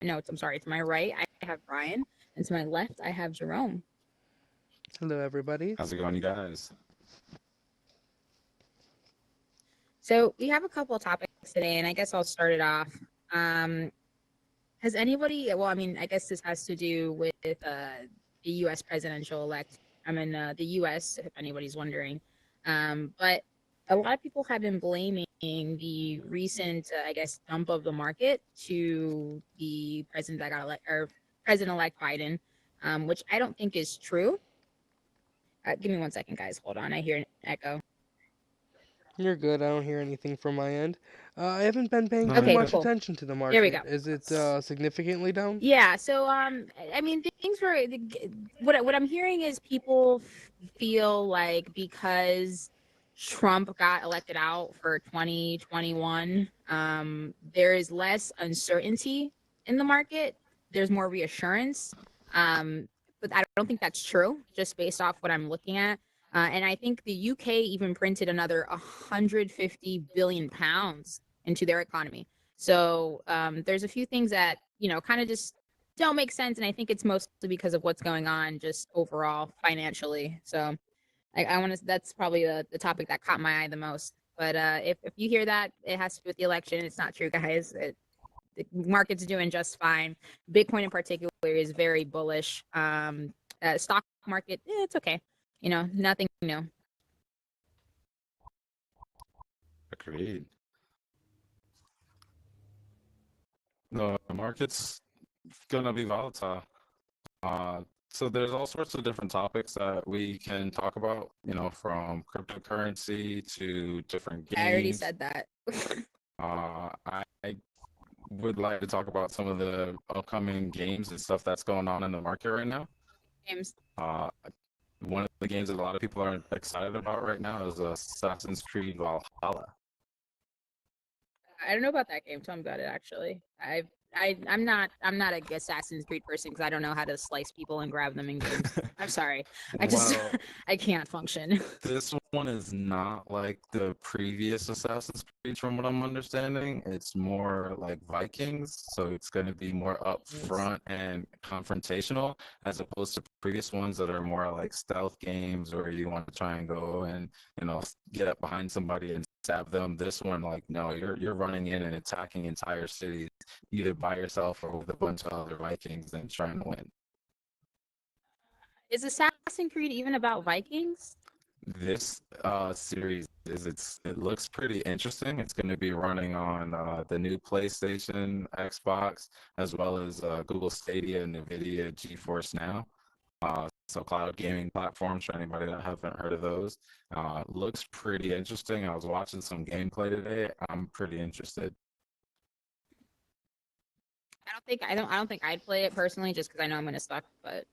no, I'm sorry. To my right, I have Brian, and to my left, I have Jerome. Hello, everybody. How's it going, you guys? So we have a couple of topics today, and I guess I'll start it off. Um, has anybody? Well, I mean, I guess this has to do with the U.S. presidential elect. I'm in the U.S. If anybody's wondering, but a lot of people have been blaming the recent, I guess, dump of the market to the president that got elected, or President-elect Biden, which I don't think is true. Give me 1 second, guys. Hold on. I hear an echo. You're good. I don't hear anything from my end. I haven't been paying No, too you're Okay, much good. cool. attention to the There we go. market. Is it significantly down? Yeah, so I mean, things were what I'm hearing is people feel like because Trump got elected out for 2021, there is less uncertainty in the market. There's more reassurance. But I don't think that's true, just based off what I'm looking at. And I think the UK even printed another 150 billion pounds into their economy. So there's a few things that kind of just don't make sense, and I think it's mostly because of what's going on just overall financially. So I want to. That's probably the topic that caught my eye the most. But if you hear that it has to do with the election, it's not true, guys. The market's doing just fine. Bitcoin in particular is very bullish. Stock market, it's okay. Nothing new. Agreed. The market's gonna be volatile. So there's all sorts of different topics that we can talk about, from cryptocurrency to different I already games. said that. I would like to talk about some of the upcoming games and stuff that's going on in the market right now. James, Uh, One of the games that a lot of people are excited about right now is Assassin's Creed Valhalla. I don't know about that game. Tell me about it. Actually, I'm not a Assassin's Creed person because I don't know how to slice people and grab them in games. I'm sorry. I just Well, I can't function. this one is not like the previous Assassin's Creed, from what I'm understanding. It's more like Vikings, so it's going to be more Yes. upfront and confrontational, as opposed to previous ones that are more like stealth games where you want to try and go and get up behind somebody and stab them. This one, like, no, you're running in and attacking entire cities, either by yourself or with a bunch of other Vikings and trying to win. Is Assassin's Creed even about Vikings? This series it looks pretty interesting. It's going to be running on the new PlayStation, Xbox, as well as Google Stadia and NVIDIA GeForce Now. So cloud gaming platforms for anybody that haven't heard of those. Looks pretty interesting. I was watching some gameplay today. I'm pretty interested. I don't think I'd play it personally just because I know I'm gonna suck. But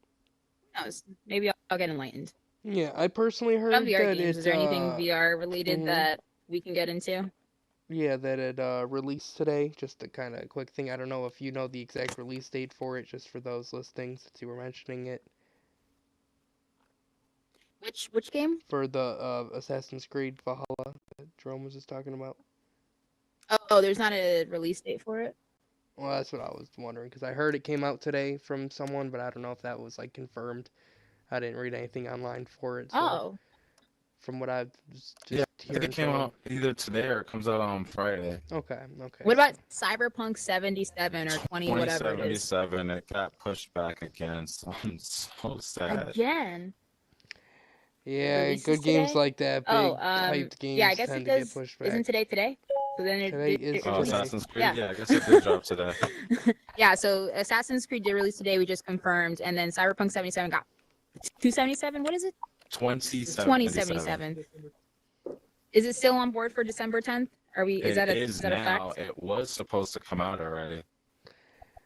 who knows? Maybe I'll get enlightened. Yeah, I personally About heard VR that games, is it there anything VR related mhm, that we can get into? yeah, that it released today. Just a kind of quick thing. I don't know if you know the exact release date for it, just for those listings since you were mentioning it. Which game? For the Assassin's Creed Valhalla that Jerome was just talking about. Oh, there's not a release date for it. Well, that's what I was wondering because I heard it came out today from someone, but I don't know if that was like confirmed. I didn't read anything online for it, so Oh, from what I was Yeah, just I think it hearing came someone. out either today or it comes out on Friday. Okay, okay, what about so Cyberpunk 77 or 20, whatever it is? 2077, it got pushed back again, so I'm so sad. Again, it yeah, releases good games today. like that, Oh, big hyped yeah, I games guess it tend to get does. pushed Isn't back. today today? So then Today is it Oh, released. today. Assassin's Creed? Yeah. Yeah, I guess it did drop today. Yeah, so Assassin's Creed did release today. We just confirmed, and then Cyberpunk 77 got 277. What is it? It's 2077. 2077. Is it still on board for December 10th? Are we? It Is is that a now. fact? It was supposed to come out already.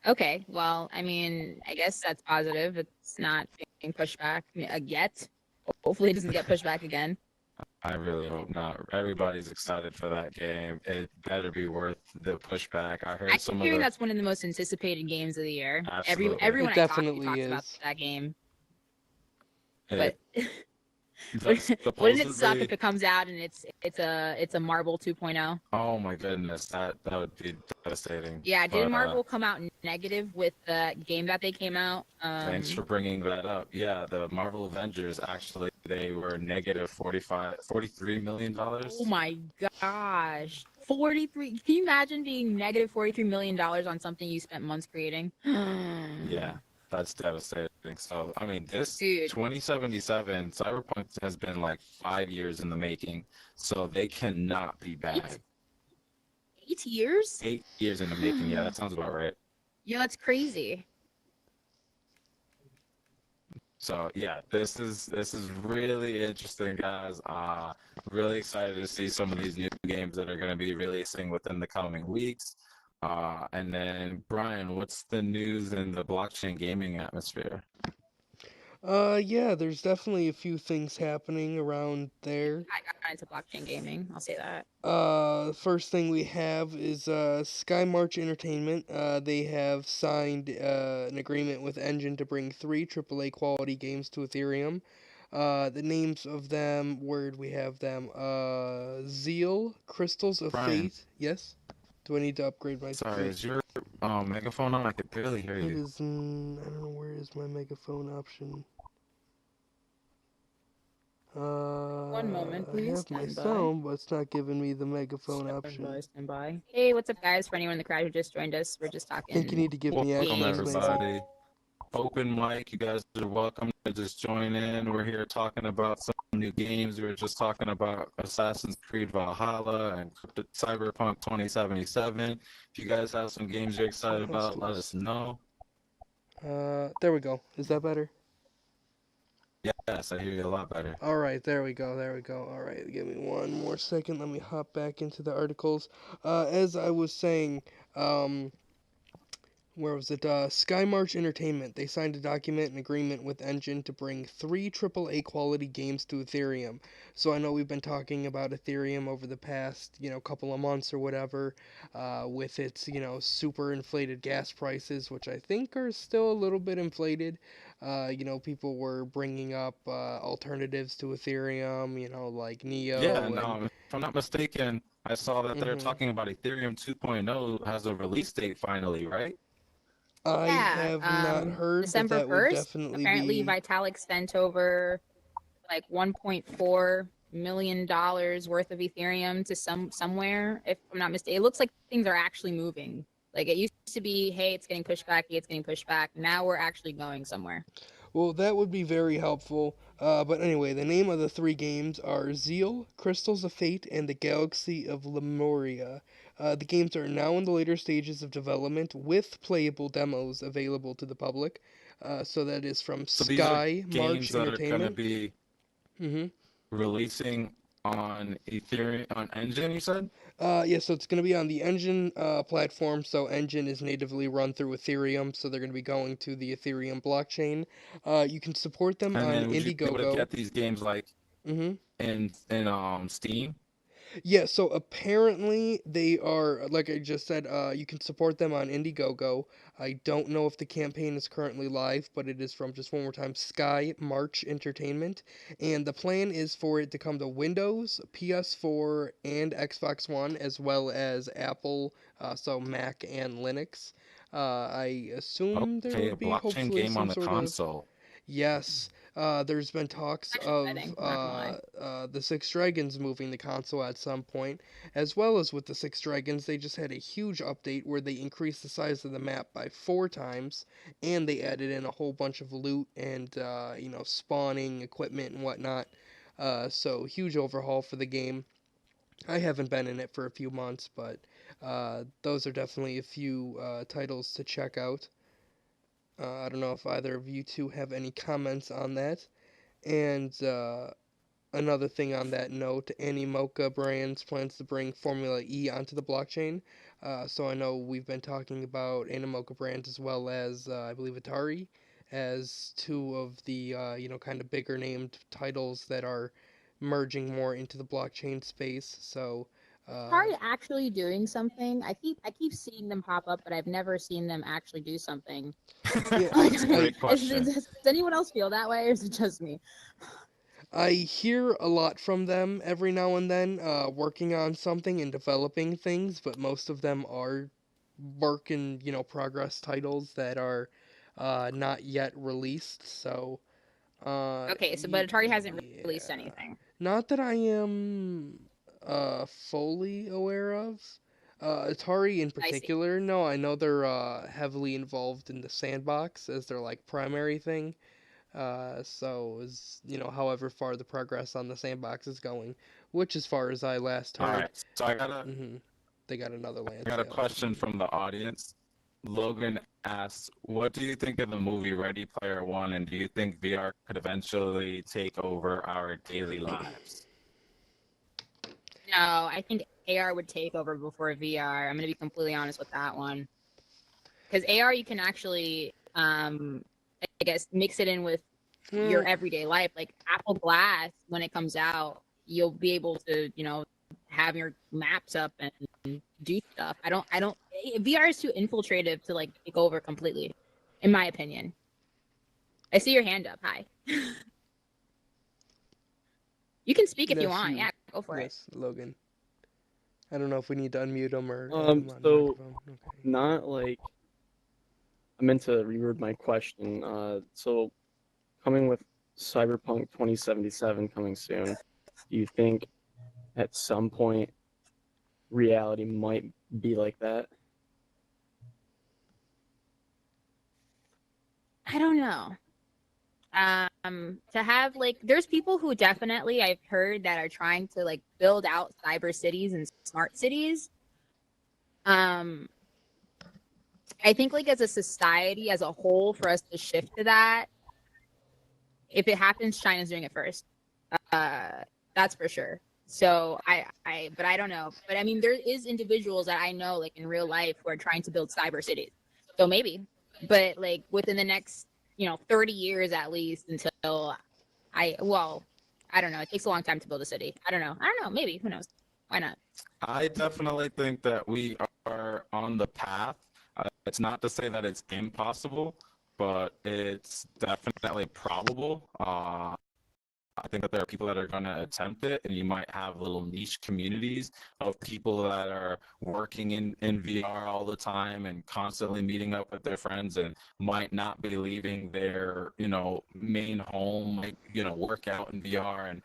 Okay. Well, I mean, I guess that's positive. It's not being pushed back yet. Hopefully, it doesn't get pushed back again. I really hope not. Everybody's excited for that game. It better be worth the pushback. I I heard keep some of hearing the that's one of the most anticipated games of the year. absolutely. Everyone It I talk to definitely talks about is. that game, It, but Wouldn't it suck if Supposedly, it comes out and it's a Marvel 2.0? oh my goodness, that would be devastating. Yeah, didn't But Marvel come out negative with the game that they came out? thanks for bringing that up. Yeah, the Marvel Avengers actually they were negative 43 million dollars. Oh my gosh. 43. Can you imagine being negative $43 million on something you spent months creating? Yeah, that's devastating. So, I mean, this Dude, 2077 Cyberpunk has been like 5 years in the making, so they cannot be eight bad. 8 years? 8 years in the making. Yeah, that sounds about right. Yeah, that's crazy. So yeah, this is really interesting, guys. Really excited to see some of these new games that are going to be releasing within the coming weeks. And then Brian, what's the news in the blockchain gaming atmosphere? Yeah, there's definitely a few things happening around there. I got into blockchain gaming. I'll say that. First thing we have is Sky March Entertainment. They have signed an agreement with Engine to bring three AAA quality games to Ethereum. The names of them, where do we have them? Zeal, Crystals of Brian, Faith. Yes? Do I need to upgrade my... sorry, is your megaphone on? I could barely hear It you. is... I don't know, where is my megaphone option? One moment, I please. have my Stand by. sound, but it's not giving me the megaphone Stand option. by. Stand by. Hey, what's up, guys? For anyone in the crowd who just joined us, we're just I think you talking need to give me Welcome access, games. maybe. everybody. Open mic, you guys are welcome to just join in. We're here talking about some new games. We were just talking about Assassin's Creed Valhalla and Cyberpunk 2077. If you guys have some games you're excited Let's about, do let this. us know. There we go. Is that better? Yes, I hear you a lot better. Alright, there we go, there we go. Alright, give me one more second. Let me hop back into the articles. As I was saying, where was it? Sky March Entertainment. They signed a document and agreement with Engine to bring three AAA quality games to Ethereum. So I know we've been talking about Ethereum over the past, couple of months or whatever, with its, super inflated gas prices, which I think are still a little bit inflated. People were bringing up alternatives to Ethereum, like Yeah, Neo and and. if I'm not mistaken, I saw that they're Mhm. talking about Ethereum 2.0 has a release date finally, right? I Yeah, have not heard, but December that would 1st, definitely apparently be. Vitalik sent over like $1.4 million worth of Ethereum to somewhere, if I'm not mistaken. It looks like things are actually moving. Like it used to be, hey, it's getting pushed back, hey, it's getting pushed back. Now we're actually going somewhere. Well, that would be very helpful. But anyway, the name of the three games are Zeal, Crystals of Fate, and the Galaxy of Lemuria. The games are now in the later stages of development with playable demos available to the public. So that is from So these are Sky March games that are going to Entertainment. be Mm-hmm. releasing on Ethereum on Engine, you said? Yeah, so it's going to be on the Engine platform. So Engine is natively run through Ethereum, so they're going to be going to the Ethereum blockchain. You can support them And on then would you be able to Indiegogo. get these games like Mm-hmm. in Steam? Yeah, so apparently they are, like I just said, you can support them on Indiegogo. I don't know if the campaign is currently live, but it is from, just one more time, Sky March Entertainment. And the plan is for it to come to Windows, PS4, and Xbox One, as well as Apple, so Mac and Linux. I assume there Okay, a would be blockchain hopefully game on some the sort of. console. Yes, there's been talks Actually of exciting, I'm not gonna lie. the Six Dragons moving the console at some point, as well as with the Six Dragons, they just had a huge update where they increased the size of the map by 4 times, and they added in a whole bunch of loot and spawning equipment and whatnot. So huge overhaul for the game. I haven't been in it for a few months, but those are definitely a few titles to check out. I don't know if either of you two have any comments on that. And another thing on that note, Animoca Brands plans to bring Formula E onto the blockchain. So I know we've been talking about Animoca Brands as well as I believe Atari as two of the kind of bigger named titles that are merging more into the blockchain space. So uh, Atari actually doing something. I keep seeing them pop up, but I've never seen them actually do something. yeah, That's a I great Is, question. does anyone else feel that way, or is it just me? I hear a lot from them every now and then, working on something and developing things, but most of them are work in, progress titles that are not yet released. So, Okay, so but Atari hasn't released yeah. anything. Not that I am fully aware of. Atari in I see. particular, no, I know they're heavily involved in the sandbox as their like primary thing. So is however far the progress on the sandbox is going, which as far as I last All heard, right, so they got another land I got a sale. question from the audience. Logan asks, "What do you think of the movie Ready Player One, and do you think VR could eventually take over our daily lives?" No, I think AR would take over before VR. I'm going to be completely honest with that one. Because AR, you can actually, I guess, mix it in with your Well, everyday life. Like Apple Glass, when it comes out, you'll be able to, have your maps up and do stuff. VR is too infiltrative to like take over completely, in my opinion. I see your hand up. Hi. You can speak if you that's want. you. Yeah, go for it. Yes, Logan. I don't know if we need to unmute him or add him on the So microphone. Okay. not like I meant to reword my question. So coming with Cyberpunk 2077 coming soon, do you think at some point reality might be like that? I don't know. To have like, there's people who definitely I've heard that are trying to like build out cyber cities and smart cities. Um, I think like as a society as a whole, for us to shift to that, if it happens, China's doing it first. Uh, that's for sure. So but I don't know. But I mean, there is individuals that I know, like in real life, who are trying to build cyber cities. So maybe, but like within the next, 30 years at least, until well, I don't know. It takes a long time to build a city. I don't know. Maybe. Who knows? Why not? I definitely think that we are on the path. It's not to say that it's impossible, but it's definitely probable. I think that there are people that are going to attempt it, and you might have little niche communities of people that are working in VR all the time and constantly meeting up with their friends and might not be leaving their, main home, like, work out in VR and,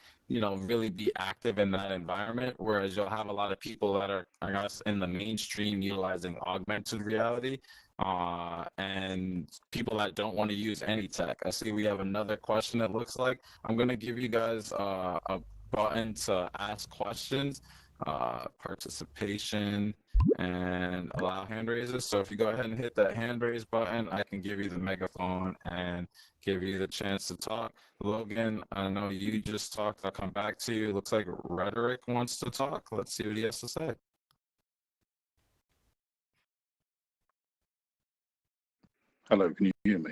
really be active in that environment. Whereas you'll have a lot of people that are, I guess, in the mainstream utilizing augmented reality and people that don't want to use any tech. I see we have another question, it looks like. I'm going to give you guys a button to ask questions, participation, and allow hand raises. So if you go ahead and hit that hand raise button, I can give you the megaphone and give you the chance to talk. Logan, I know you just talked. I'll come back to you. Looks like Rhetoric wants to talk. Let's see what he has to say. Hello, can you hear me?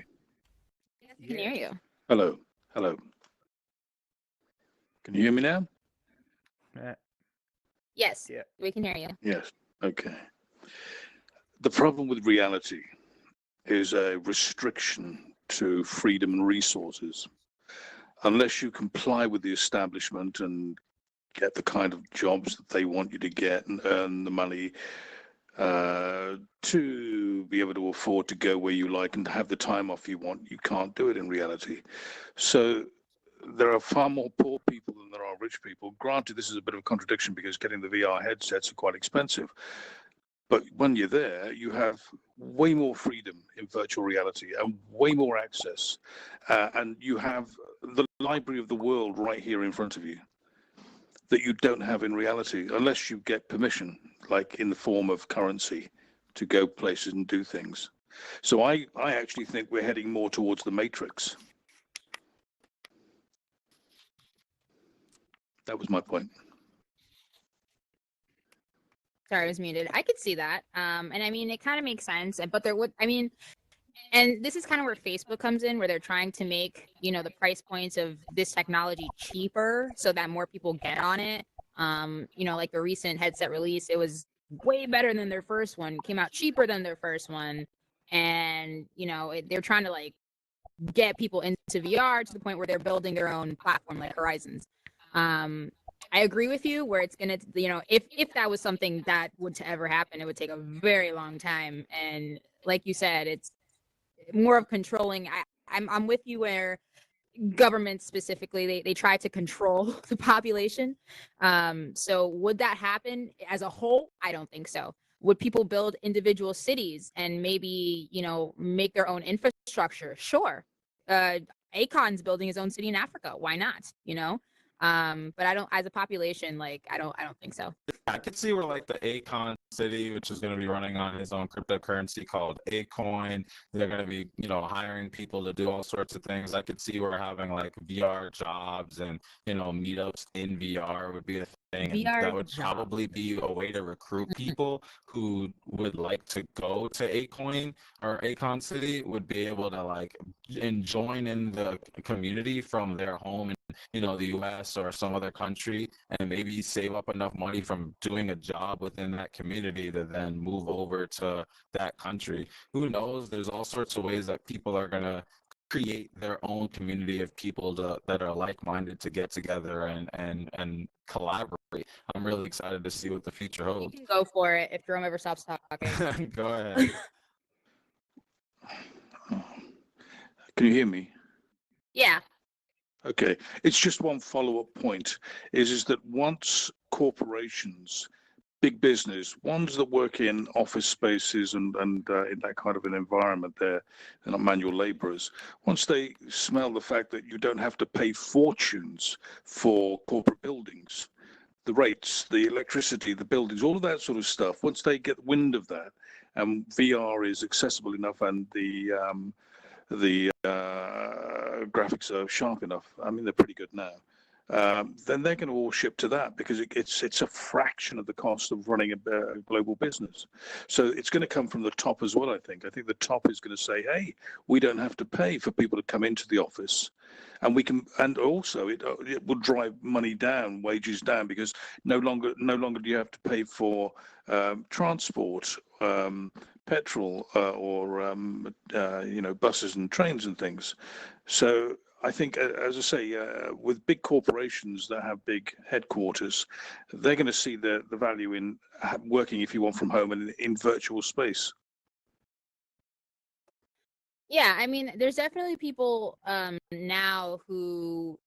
Yes, I can hear you. Hello, hello. Can you hear me now? Yes, Yeah. we can hear you. Yes. Okay. The problem with reality is a restriction to freedom and resources. Unless you comply with the establishment and get the kind of jobs that they want you to get and earn the money to be able to afford to go where you like and have the time off you want, you can't do it in reality. So there are far more poor people than there are rich people. Granted, this is a bit of a contradiction because getting the VR headsets are quite expensive. But when you're there, you have way more freedom in virtual reality and way more access. And you have the library of the world right here in front of you that you don't have in reality unless you get permission, like in the form of currency, to go places and do things. So I actually think we're heading more towards the Matrix. That was my point. Sorry, I was muted. I could see that. And I mean, it kind of makes sense. But there would, I mean, and this is kind of where Facebook comes in, where they're trying to make, the price points of this technology cheaper so that more people get on it. Like the recent headset release, it was way better than their first one, came out cheaper than their first one. And, they're trying to like get people into VR to the point where they're building their own platform like Horizons. I agree with you where it's gonna, if that was something that would to ever happen, it would take a very long time. And like you said, it's more of controlling. I'm with you where governments specifically they try to control the population. So would that happen as a whole? I don't think so. Would people build individual cities and maybe make their own infrastructure? Sure. Akon's building his own city in Africa. Why not? But I don't, as a population, like I don't think so. I could see where like the Akon city, which is going to be running on his own cryptocurrency called Acoin, they're going to be, hiring people to do all sorts of things. I could see where having like VR jobs and, meetups in VR would be a thing. And VR that would job. probably be a way to recruit people who would like to go to Acoin or Akon City, would be able to like and join in the community from their home in, the US or some other country, and maybe save up enough money from doing a job within that community to then move over to that country. Who knows? There's all sorts of ways that people are going to create their own community of people that are like-minded to get together and collaborate. I'm really excited to see what the future You holds. can go for it if Jerome ever stops talking. Go ahead. Can you hear me? Yeah. Okay, it's just one follow-up point is that once corporations, big business, ones that work in office spaces and in that kind of an environment, they're not manual laborers. Once they smell the fact that you don't have to pay fortunes for corporate buildings, the rates, the electricity, the buildings, all of that sort of stuff, once they get wind of that, and VR is accessible enough and the graphics are sharp enough. I mean, they're pretty good now. Then they're going to all ship to that because it's a fraction of the cost of running a global business. So it's going to come from the top as well. I think the top is going to say, hey, we don't have to pay for people to come into the office, and we can, and also it will drive money down, wages down, because no longer do you have to pay for transport. Petrol or buses and trains and things. So I think, as I say, with big corporations that have big headquarters, they're going to see the value in working, if you want, from home and in virtual space. Yeah, I mean, there's definitely people now who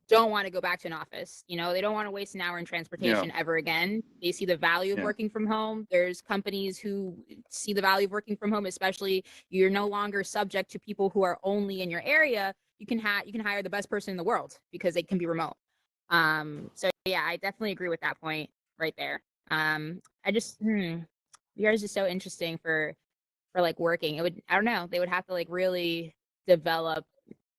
don't want to go back to an office. They don't want to waste an hour in transportation ever again. They see the value of working from home. There's companies who see the value of working from home, especially you're no longer subject to people who are only in your area. You can hire the best person in the world because they can be remote. So yeah, I definitely agree with that point right there. I just VR is just so interesting for like working. I don't know, they would have to like really develop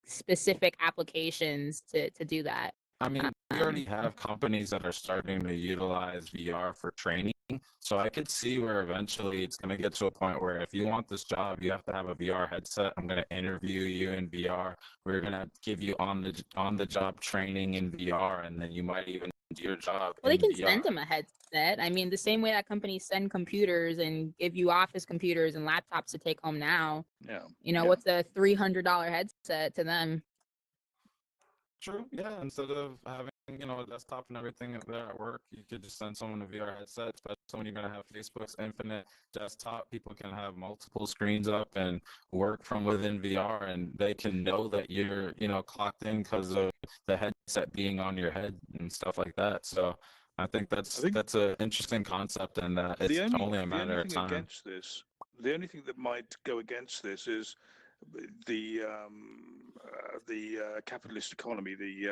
specific applications to do that. I mean, we already have companies that are starting to utilize VR for training. So I could see where eventually it's going to get to a point where if you want this job, you have to have a VR headset. I'm going to interview you in VR. We're going to give you on the job training in VR, and then you might even do your job Well, they in can VR. send them a headset. I mean, the same way that companies send computers and give you office computers and laptops to take home now. What's a $300 headset to them? True. Yeah. Instead of having, a desktop and everything there at work, you could just send someone a VR headset, especially when you're going to have Facebook's infinite desktop. People can have multiple screens up and work from within VR, and they can know that you're, clocked in because of the headset being on your head and stuff like that. So I think that's an interesting concept, and that it's only a matter of time. The only thing that might go against this is the capitalist economy, the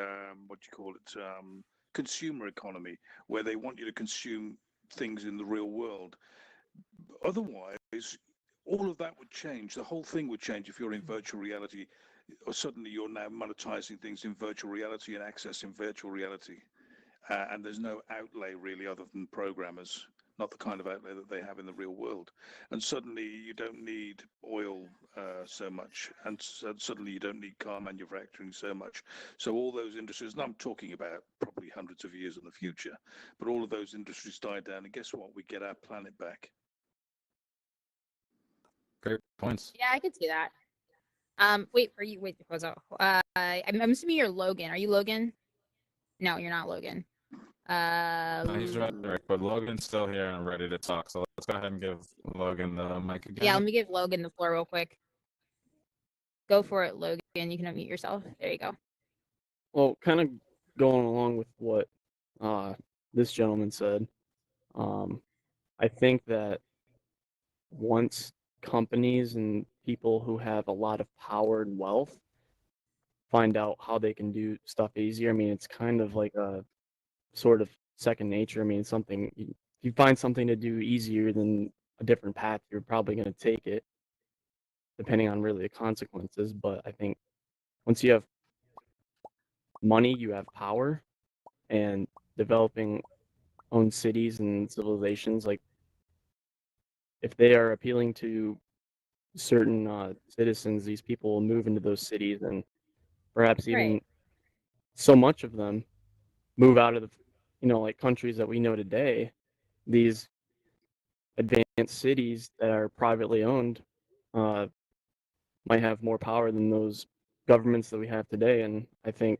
what do you call it, consumer economy, where they want you to consume things in the real world. Otherwise, all of that would change. The whole thing would change if you're in virtual reality. Or suddenly you're now monetizing things in virtual reality and access in virtual reality. And there's no outlay really other than programmers, not the kind of outlay that they have in the real world. And suddenly you don't need oil so much, and suddenly you don't need car manufacturing so much. So all those industries, and I'm talking about probably hundreds of years in the future, but all of those industries die down, and guess what? We get our planet back. Great points. Yeah, I could see that. Wait, are you? Wait, I'm assuming you're Logan. Are you Logan? No, you're not Logan. No, he's right, but Logan's still here and ready to talk. So let's go ahead and give Logan the mic Yeah, let again. me give Logan the floor real quick. Go for it, Logan. You can unmute yourself. There you go. Well, kind of going along with what this gentleman said, I think that once companies and people who have a lot of power and wealth find out how they can do stuff easier, I mean, it's kind of like a sort of second nature. I mean, something if you find something to do easier than a different path, you're probably going to take it, depending on really the consequences. But I think once you have money, you have power, and developing own cities and civilizations, like if they are appealing to certain citizens, these people will move into those cities, and perhaps even Right. so much of them move out of the, like countries that we know today. These advanced cities that are privately owned uh, might have more power than those governments that we have today. And I think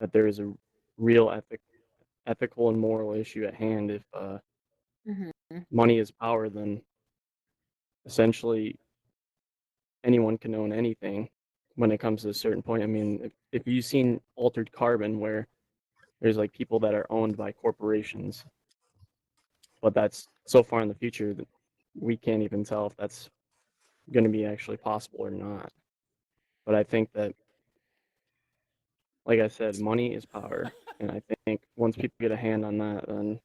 that there is a real ethical and moral issue at hand. If Mm-hmm. money is power, then essentially anyone can own anything when it comes to a certain point. I mean, if you've seen Altered Carbon, where there's like people that are owned by corporations, but that's so far in the future that we can't even tell if that's going to be actually possible or not. But I think that, like I said, money is power, and I think once people get a hand on that, then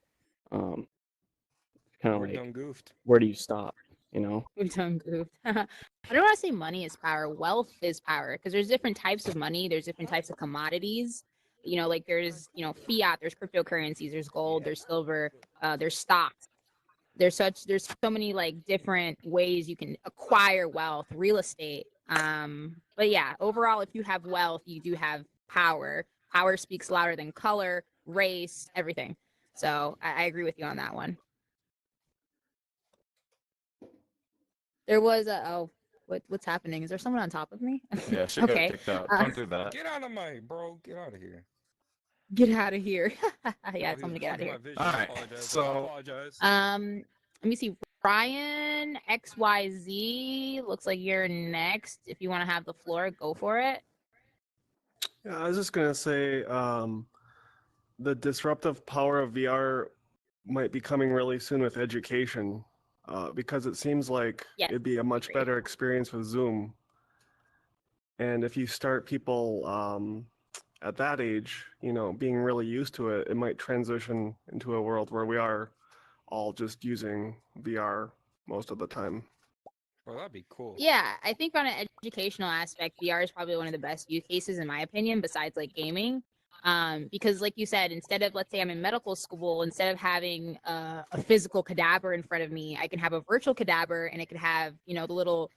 kind of We're like, done goofed. where do you stop? You know? We've done goofed. I don't want to say money is power. Wealth is power because there's different types of money. There's different types of commodities. Like there's fiat. There's cryptocurrencies. There's gold. There's silver. There's stocks. There's so many like different ways you can acquire wealth, real estate. But yeah, overall, if you have wealth, you do have power. Power speaks louder than color, race, everything. So I agree with you on that one. There was what's happening? Is there someone on top of me? Yeah, she got Okay. kicked out. Uh, Don't do that. Get out of my bro. Get out of here. get out of here. Yeah, Oh, tell he me to was get out of blocking here. my vision. All I right, apologize. I so apologize. Let me see. Ryan XYZ, looks like you're next. If you want to have the floor, go for it. Yeah, I was just gonna say, the disruptive power of VR might be coming really soon with education, because it seems like Yes, it'd be a much agree. better experience with Zoom. And if you start people at that age, being really used to it, it might transition into a world where we are all just using VR most of the time. Bro, that'd be cool. Yeah, I think on an educational aspect, VR is probably one of the best use cases in my opinion, besides like gaming. Because like you said, instead of, let's say I'm in medical school, instead of having a physical cadaver in front of me, I can have a virtual cadaver, and it could have the little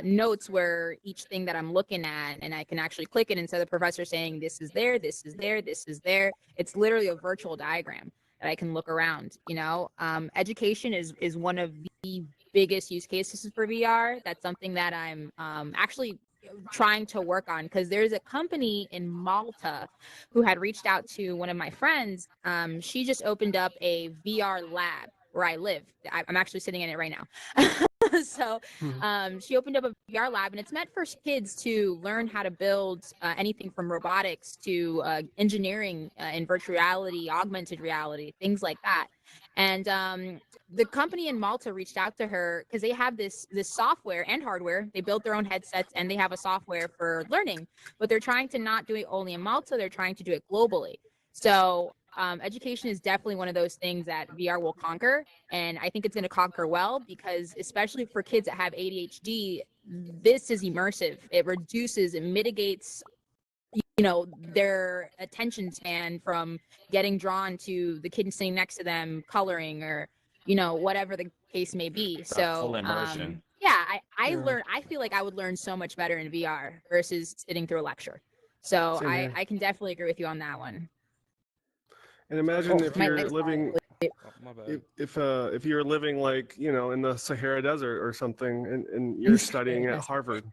notes where each thing that I'm looking at, and I can actually click it instead of the professor saying this is there, this is there, this is there. It's literally a virtual diagram that I can look around. Education is one of the biggest use cases for VR. That's something that I'm actually trying to work on, because there's a company in Malta who had reached out to one of my friends. She just opened up a VR lab where I live. I'm actually sitting in it right now. So she opened up a VR lab, and it's meant for kids to learn how to build anything from robotics to engineering in virtual reality, augmented reality, things like that. And the company in Malta reached out to her because they have this software and hardware. They built their own headsets, and they have a software for learning, but they're trying to not do it only in Malta. They're trying to do it globally. So education is definitely one of those things that VR will conquer. And I think it's going to conquer well, because especially for kids that have ADHD, this is immersive. It reduces, it mitigates their attention span from getting drawn to the kid sitting next to them coloring, or whatever the case may be. that So full immersion. yeah, I Yeah. learn I feel like I would learn so much better in VR versus sitting through a lecture. So Same here. I can definitely agree with you on that one. And imagine if my you're leg's living, Oh, my bad. if you're living like in the Sahara Desert or something, and you're studying at Harvard.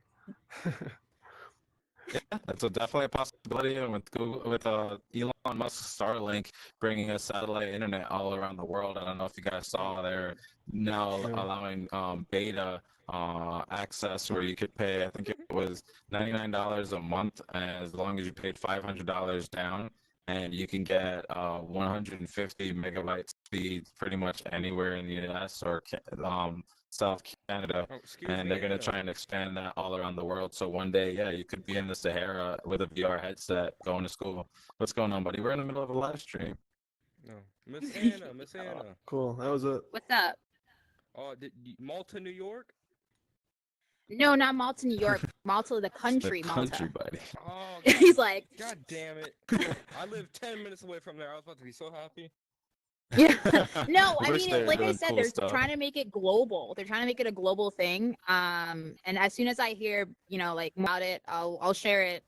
Yeah, that's definitely a possibility. And with Google, with Elon Musk's Starlink bringing a satellite internet all around the world, I don't know if you guys saw they're now Yeah. allowing beta access where you could pay, I think it was $99 a month, as long as you paid $500 down, and you can get 150 megabyte speeds pretty much anywhere in the U.S. or South Canada, Oh, excuse and me. they're going to try and expand that all around the world. So one day, yeah, you could be in the Sahara with a VR headset going to school. What's going on, buddy? We're in the middle of a live stream. No, Miss Anna, Miss Anna. Cool. That was it. What's up? Oh, Malta, New York? No, not Malta, New York. Malta, the It's country, the country, Malta. buddy. Oh, He's like, God damn it. I live 10 minutes away from there. I was about to be so happy. yeah. No, I Wish mean, they were like I doing said, cool they're stuff. trying to make it global. They're trying to make it a global thing. And as soon as I hear, like about it, I'll share it.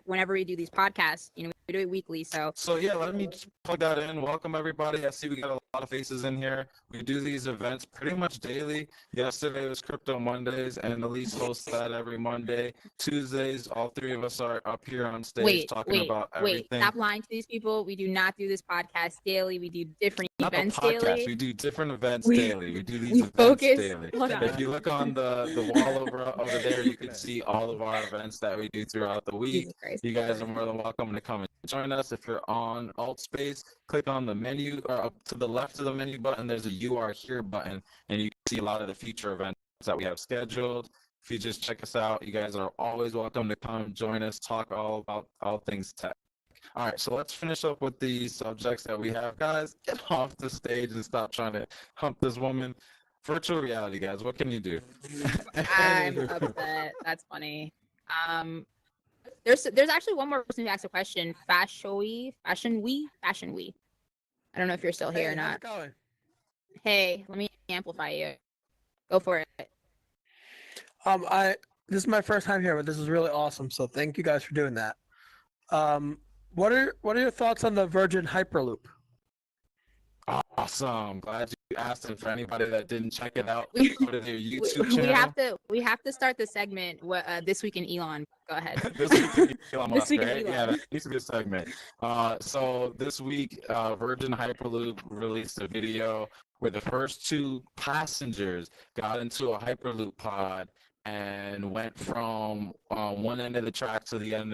Whenever we do these podcasts, we do it weekly. So yeah, let me just plug that in. Welcome everybody. I see we got a lot of faces in here. We do these events pretty much daily. Yesterday was Crypto Mondays, and Elise hosts that every Monday. Tuesdays, all three of us are up here on stage talking about everything. Stop lying to these people. We do not do this podcast daily. We do different Not the events podcast. daily. We do different events We- daily. We do these we events focus daily. on If you look on the wall over there, you can see all of our events that we do throughout the week. Jesus Christ. You guys are more than welcome to come and join us. If you're on Altspace, click on the menu, or up to the left of the menu button, there's a You Are Here button, and you can see a lot of the future events that we have scheduled. If you just check us out, you guys are always welcome to come join us, talk all about all things tech. All right, so let's finish up with the subjects that we have. Guys, get off the stage and stop trying to hump this woman. Virtual reality, guys, what can you do? I'm upset. That's funny. There's actually one more person who asked a question. Fashion we. I don't know if you're still here or How's not. it going? Hey, let me amplify you. Go for it. This is my first time here, but this is really awesome. So thank you guys for doing that. What are your thoughts on the Virgin Hyperloop? Awesome. Glad you asked. And for anybody that didn't check it out, We- go to their YouTube channel. we have to start the segment. This week in Elon. Go ahead. This week in Elon This Musk, week in right? Elon. Yeah, that needs to be a segment. So this week, Virgin Hyperloop released a video where the first two passengers got into a Hyperloop pod and went from one end of the track to the end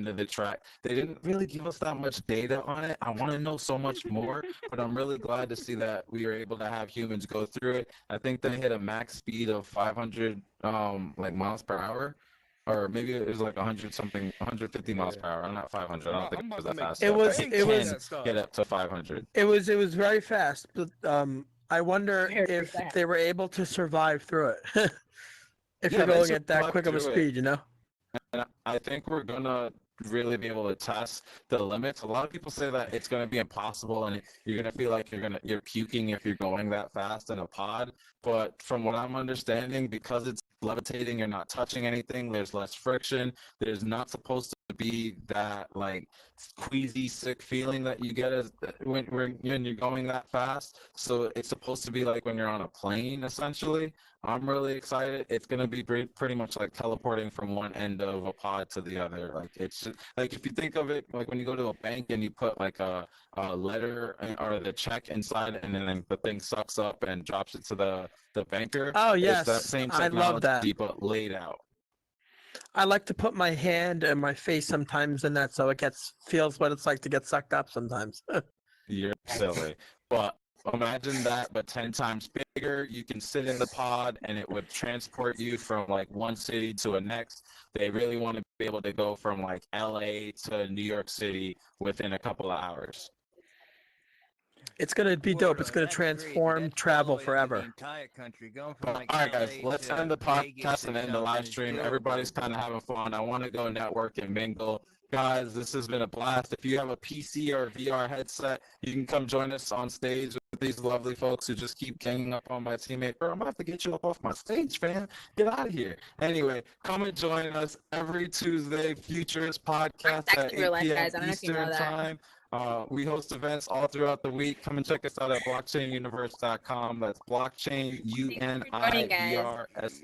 of the track. They didn't really give us that much data on it. I want to know so much more, but I'm really glad to see that we were able to have humans go through it. I think they hit a max speed of 500 miles per hour. Or maybe it was like 100 something, 150 miles per hour. I'm not 500. I don't think it was that fast. It was- But it was- can get up to 500. It was very fast, but I wonder Very if fast. they were able to survive through it. If Yeah, you're they going at that survived quick of a through it. speed, you know. And I think we're gonna really be able to test the limits. A lot of people say that it's gonna be impossible, and you're gonna feel like you're puking if you're going that fast in a pod. But from what I'm understanding, because it's levitating, you're not touching anything. There's less friction. There's not supposed to be that like queasy, sick feeling that you get when you're going that fast. So it's supposed to be like when you're on a plane, essentially. I'm really excited. It's gonna be pretty much like teleporting from one end of a pod to the other. Like it's just, like if you think of it like when you go to a bank and you put like a letter or the check inside, and then the thing sucks up and drops it to the banker. Oh It's yes, that same I love that. technology but laid out. I like to put my hand and my face sometimes in that, so it feels what it's like to get sucked up sometimes. You're silly. But imagine that, but 10 times bigger. You can sit in the pod and it would transport you from like one city to a next. They really want to be able to go from like LA to New York City within a couple of hours. It's gonna be dope. It's gonna transform travel forever. Entire country, going But, from like all right, guys, LA let's to end the Vegas podcast or and end the live something is stream. doable. Everybody's kind of having fun. I want to go network and mingle. Guys, this has been a blast. If you have a PC or a VR headset, you can come join us on stage with these lovely folks who just keep ganging up on my teammate. Bro, I'm about to get you up off my stage, fam. Get out of here. Anyway, come and join us every Tuesday, Futures Podcast That's at real 8 life, p.m. guys. I don't know if you know Eastern that. Time. We host events all throughout the week. Come and check us out at blockchainuniverse.com. That's blockchain, Thanks for joining, guys. UNIVRSE.